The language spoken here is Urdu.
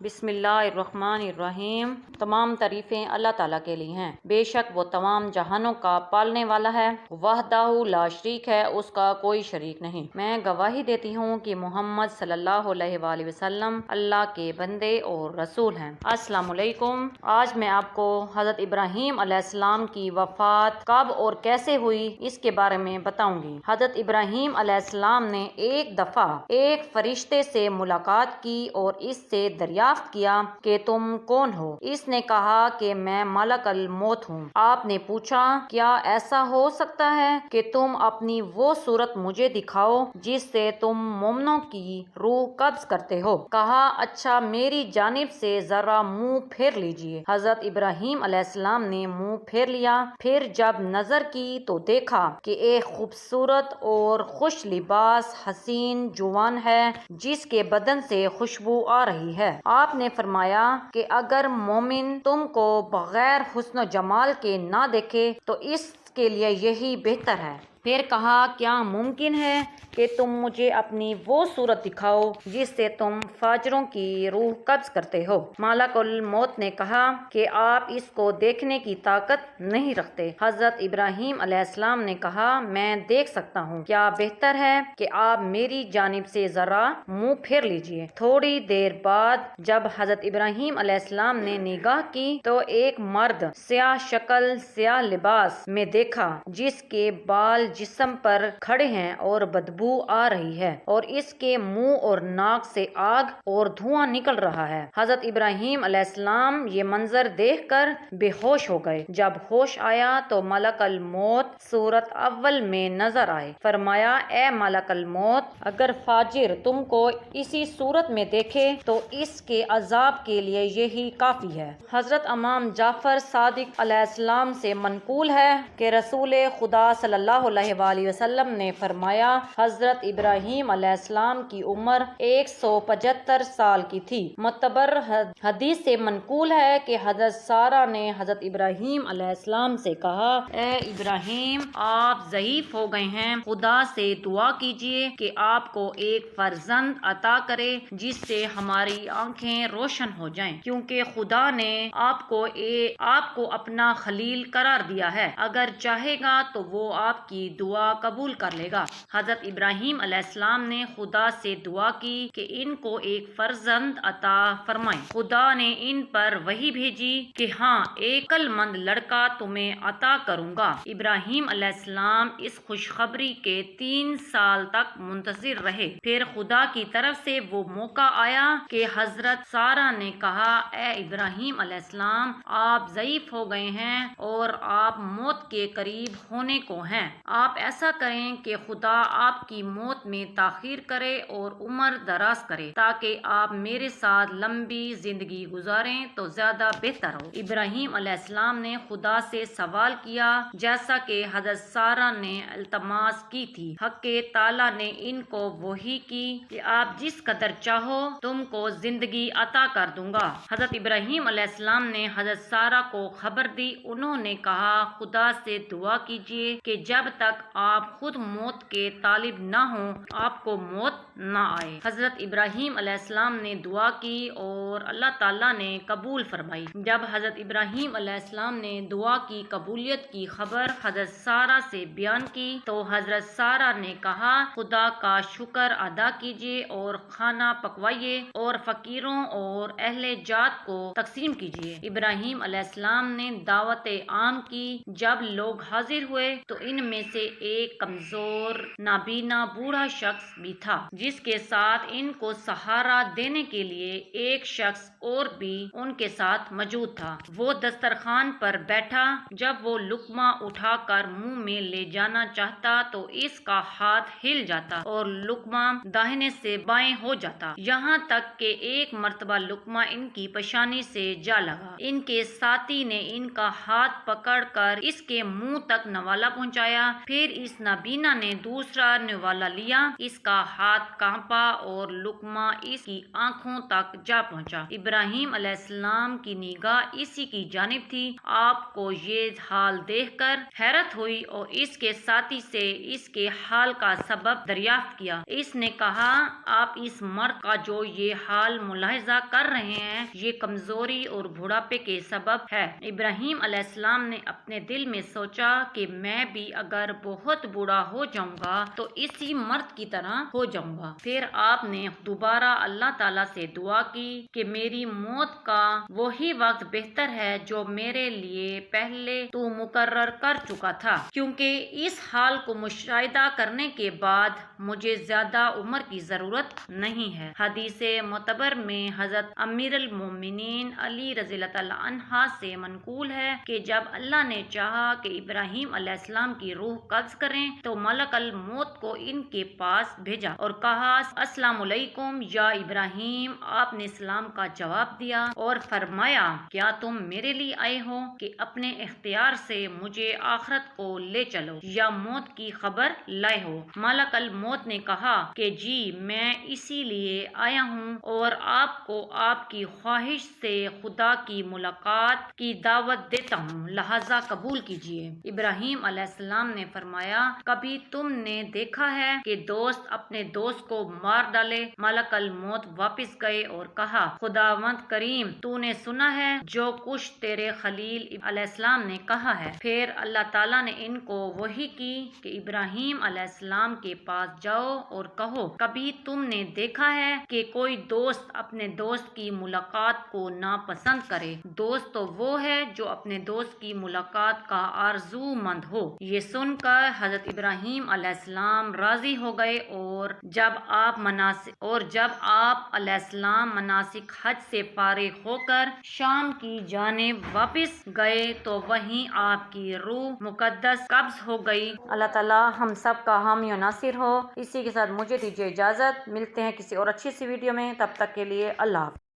بسم اللہ الرحمن الرحیم۔ تمام تعریفیں اللہ تعالیٰ کے لیے ہیں، بے شک وہ تمام جہانوں کا پالنے والا ہے، وحدہ لا شریک ہے، اس کا کوئی شریک نہیں۔ میں گواہی دیتی ہوں کہ محمد صلی اللہ علیہ وآلہ وسلم اللہ کے بندے اور رسول ہیں۔ السلام علیکم۔ آج میں آپ کو حضرت ابراہیم علیہ السلام کی وفات کب اور کیسے ہوئی اس کے بارے میں بتاؤں گی۔ حضرت ابراہیم علیہ السلام نے ایک دفعہ ایک فرشتے سے ملاقات کی اور اس سے دریافت کیا کہ تم کون ہو؟ اس نے کہا کہ میں ملک الموت ہوں۔ آپ نے پوچھا کیا ایسا ہو سکتا ہے کہ تم اپنی وہ صورت مجھے دکھاؤ جس سے تم مومنوں کی روح قبض کرتے ہو؟ کہا اچھا میری جانب سے ذرا منہ پھیر لیجئے۔ حضرت ابراہیم علیہ السلام نے منہ پھیر لیا، پھر جب نظر کی تو دیکھا کہ ایک خوبصورت اور خوش لباس حسین جوان ہے جس کے بدن سے خوشبو آ رہی ہے۔ آپ نے فرمایا کہ اگر مومن تم کو بغیر حسن و جمال کے نہ دیکھے تو اس کے لیے یہی بہتر ہے۔ پھر کہا کیا ممکن ہے کہ تم مجھے اپنی وہ صورت دکھاؤ جس سے تم فاجروں کی روح قبض کرتے ہو؟ ملک الموت نے کہا کہ آپ اس کو دیکھنے کی طاقت نہیں رکھتے۔ حضرت ابراہیم علیہ السلام نے کہا میں دیکھ سکتا ہوں، کیا بہتر ہے کہ آپ میری جانب سے ذرا منہ پھیر لیجئے۔ تھوڑی دیر بعد جب حضرت ابراہیم علیہ السلام نے نگاہ کی تو ایک مرد سیاہ شکل سیاہ لباس میں دیکھا جس کے بال جسم پر کھڑے ہیں اور بدبو آ رہی ہے اور اس کے منہ اور ناک سے آگ اور دھواں نکل رہا ہے۔ حضرت ابراہیم علیہ السلام یہ منظر دیکھ کر بے ہوش ہو گئے۔ جب ہوش آیا تو ملک الموت صورت اول میں نظر آئے۔ فرمایا اے ملک الموت، اگر فاجر تم کو اسی صورت میں دیکھے تو اس کے عذاب کے لیے یہی کافی ہے۔ حضرت امام جعفر صادق علیہ السلام سے منقول ہے کہ رسول خدا صلی اللہ علیہ وآلہ وسلم نے فرمایا حضرت ابراہیم علیہ السلام کی عمر 175 سال کی تھی۔ معتبر حدیث سے منقول ہے کہ حضرت سارہ نے حضرت ابراہیم علیہ السلام سے کہا اے ابراہیم آپ ضعیف ہو گئے ہیں، خدا سے دعا کیجئے کہ آپ کو ایک فرزند عطا کرے جس سے ہماری آنکھیں روشن ہو جائیں، کیونکہ خدا نے آپ کو اپنا خلیل قرار دیا ہے، اگر چاہے گا تو وہ آپ کی دعا قبول کر لے گا۔ حضرت ابراہیم علیہ السلام نے خدا سے دعا کی کہ ان کو ایک فرزند عطا فرمائیں۔ خدا نے ان پر وحی بھیجی کہ ہاں ایک عقل مند لڑکا تمہیں عطا کروں گا۔ ابراہیم علیہ السلام اس خوشخبری کے 3 سال تک منتظر رہے۔ پھر خدا کی طرف سے وہ موقع آیا کہ حضرت سارہ نے کہا اے ابراہیم علیہ السلام آپ ضعیف ہو گئے ہیں اور آپ موت کے قریب ہونے کو ہیں، آپ ایسا کریں کہ خدا آپ کی موت میں تاخیر کرے اور عمر دراز کرے تاکہ آپ میرے ساتھ لمبی زندگی گزاریں تو زیادہ بہتر ہو۔ ابراہیم علیہ السلام نے خدا سے سوال کیا جیسا کہ حضرت سارہ نے التماس کی تھی۔ حق تعالیٰ نے ان کو وحی کی کہ آپ جس قدر چاہو تم کو زندگی عطا کر دوں گا۔ حضرت ابراہیم علیہ السلام نے حضرت سارہ کو خبر دی۔ انہوں نے کہا خدا سے دعا کیجئے کہ جب تک آپ خود موت کے طالب نہ ہوں آپ کو موت نہ آئے۔ حضرت ابراہیم علیہ السلام نے دعا کی اور اللہ تعالیٰ نے قبول فرمائی۔ جب حضرت ابراہیم علیہ السلام نے دعا کی قبولیت کی خبر حضرت سارہ سے بیان کی تو حضرت سارہ نے کہا خدا کا شکر ادا کیجئے اور کھانا پکوائیے اور فقیروں اور اہل جات کو تقسیم کیجئے۔ ابراہیم علیہ السلام نے دعوت عام کی۔ جب لوگ حاضر ہوئے تو ان میں سے ایک کمزور نابینا بوڑھا شخص بھی تھا جس کے ساتھ ان کو سہارا دینے کے لیے ایک شخص اور بھی ان کے ساتھ موجود تھا۔ وہ دسترخوان پر بیٹھا، جب وہ لقمہ اٹھا کر منہ میں لے جانا چاہتا تو اس کا ہاتھ ہل جاتا اور لقمہ داہنے سے بائیں ہو جاتا، یہاں تک کہ ایک مرتبہ لقمہ ان کی پیشانی سے جا لگا۔ ان کے ساتھی نے ان کا ہاتھ پکڑ کر اس کے منہ تک نوالا پہنچایا، پھر اس نابینا نے دوسرا نوالا لیا، اس کا ہاتھ کانپا اور لقمہ اس کی آنکھوں تک جا پہنچا۔ ابراہیم علیہ السلام کی نگاہ اسی کی جانب تھی۔ آپ کو یہ حال دیکھ کر حیرت ہوئی اور اس کے ساتھی سے اس کے حال کا سبب دریافت کیا۔ اس نے کہا، آپ اس مرد کا جو یہ حال ملاحظہ کر رہے ہیں یہ کمزوری اور بڑھاپے کے سبب ہے۔ ابراہیم علیہ السلام نے اپنے دل میں سوچا کہ میں بھی اگر بہت بوڑھا ہو جاؤں گا تو اسی مرد کی طرح ہو جاؤں گا۔ پھر آپ نے دوبارہ اللہ تعالیٰ سے دعا کی کہ میری موت کا وہی وقت بہتر ہے جو میرے لیے پہلے تو مقرر کر چکا تھا، کیونکہ اس حال کو مشاہدہ کرنے کے بعد مجھے زیادہ عمر کی ضرورت نہیں ہے۔ حدیث معتبر میں حضرت امیر المومنین علی رضی اللہ تعالیٰ عنہ سے منقول ہے کہ جب اللہ نے چاہا کہ ابراہیم علیہ السلام کی روح قبض کریں تو ملک الموت کو ان کے پاس بھیجا اور کہا، السلام علیکم یا ابراہیم۔ آپ نے سلام کا جواب دیا اور فرمایا، کیا تم میرے لیے آئے ہو کہ اپنے اختیار سے مجھے آخرت کو لے چلو یا موت کی خبر لائے ہو؟ ملک الموت نے کہا کہ جی، میں اسی لیے آیا ہوں اور آپ کو آپ کی خواہش سے خدا کی ملاقات کی دعوت دیتا ہوں، لہذا قبول کیجیے۔ ابراہیم علیہ السلام نے فرمایا، کبھی تم نے دیکھا ہے کہ دوست اپنے دوست کو مار ڈالے؟ ملک الموت واپس گئے اور کہا، خداوند کریم، تو نے سنا ہے جو کچھ تیرے خلیل علیہ السلام نے کہا ہے۔ پھر اللہ تعالیٰ نے ان کو وحی کی کہ ابراہیم علیہ السلام کے پاس جاؤ اور کہو، کبھی تم نے دیکھا ہے کہ کوئی دوست اپنے دوست کی ملاقات کو ناپسند کرے؟ دوست تو وہ ہے جو اپنے دوست کی ملاقات کا آرزو مند ہو۔ یہ سن کر حضرت ابراہیم علیہ السلام راضی ہو گئے اور جب آپ علیہ السلام مناسک حج سے فارغ ہو کر شام کی جانب واپس گئے تو وہیں آپ کی روح مقدس قبض ہو گئی۔ اللہ تعالیٰ ہم سب کا حامی و ناصر ہو۔ اسی کے ساتھ مجھے دیجیے اجازت، ملتے ہیں کسی اور اچھی سی ویڈیو میں، تب تک کے لیے اللہ حافظ۔